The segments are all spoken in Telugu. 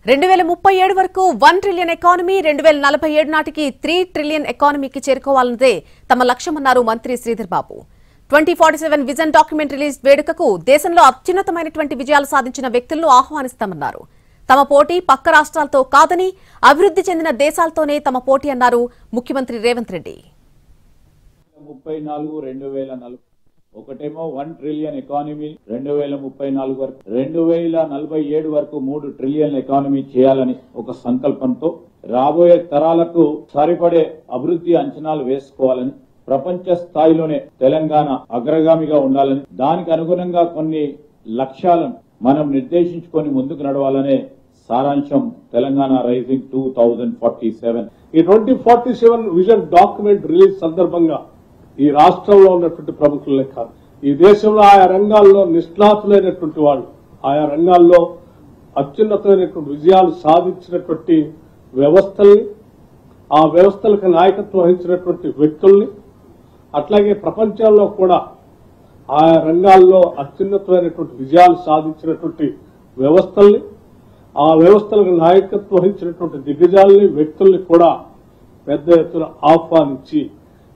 2037 వరకు 1 ట్రిలియన్ ఎకానమీ 2047 నాటికి 3 ట్రిలియన్ ఎకానమీకి చేరుకోవాలన్నదే తమ లక్ష్యమన్నారు మంత్రి Sridhar Babu. 2047 vision document release వేడుకకు దేశంలో అత్యున్నతమైనటువంటి విజయాలు సాధించిన వ్యక్తులను ఆహ్వానిస్తామన్నారు. తమ పోటీ పక్క రాష్ట్రాలతో కాదని అభివృద్ధి చెందిన దేశాలతోనే తమ పోటీ అన్నారు ముఖ్యమంత్రి రేవంత్ రెడ్డి. 34 ఒకటేమో 1 ట్రిలియన్ ఎకానమీ 2034 వరకు 2047 వరకు 3 ట్రిలియన్ ఎకానమీ చేయాలని ఒక సంకల్పంతో రాబోయే తరాలకు సరిపడే అభివృద్ధి అంచనాలు వేసుకోవాలని, ప్రపంచ స్థాయిలోనే తెలంగాణ అగ్రగామిగా ఉండాలని, దానికి అనుగుణంగా కొన్ని లక్ష్యాలను మనం నిర్దేశించుకొని ముందుకు నడవాలనే సారాంశం తెలంగాణ రైజింగ్ 2047. ఈ 2047 విజన్ డాక్యుమెంట్ రిలీజ్ సందర్భంగా ఈ రాష్ట్రంలో ఉన్నటువంటి ప్రముఖులే కాదు, ఈ దేశంలో ఆయా రంగాల్లో నిష్ణాతులైనటువంటి వాళ్ళు, ఆయా రంగాల్లో అత్యున్నతమైనటువంటి విజయాలు సాధించినటువంటి వ్యవస్థల్ని, ఆ వ్యవస్థలకు నాయకత్వం వహించినటువంటి వ్యక్తుల్ని, అట్లాగే ప్రపంచంలో కూడా ఆయా రంగాల్లో అత్యున్నతమైనటువంటి విజయాలు సాధించినటువంటి వ్యవస్థల్ని, ఆ వ్యవస్థలకు నాయకత్వం వహించినటువంటి దిగ్గజాలని, వ్యక్తుల్ని కూడా పెద్ద ఎత్తున ఆహ్వానించి,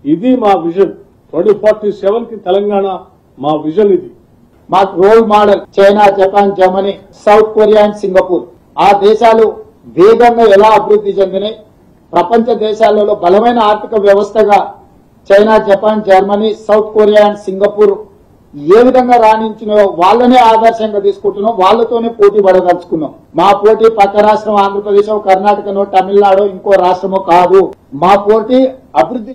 ఇది మా విజన్ 2047 కి తెలంగాణ మా విజన్. ఇది మా role model China, Japan, Germany, South Korea and Singapore. ఆ దేశాలు వేగంగా ఎలా అభివృద్ధి చెందినాయి, ప్రపంచ దేశాలలో బలమైన ఆర్థిక వ్యవస్థగా China, Japan, Germany, South Korea and Singapore ఏ విధంగా రాణించినాయో వాళ్ళనే ఆదర్శంగా తీసుకుంటున్నాం, వాళ్ళతోనే పోటీ పడదలుచుకున్నాం. మా పోటీ పక్క రాష్ట్రం ఆంధ్రప్రదేశ్, కర్ణాటకనో, తమిళనాడు, ఇంకో రాష్ట్రమో కాదు. మా పోటీ అభివృద్ధి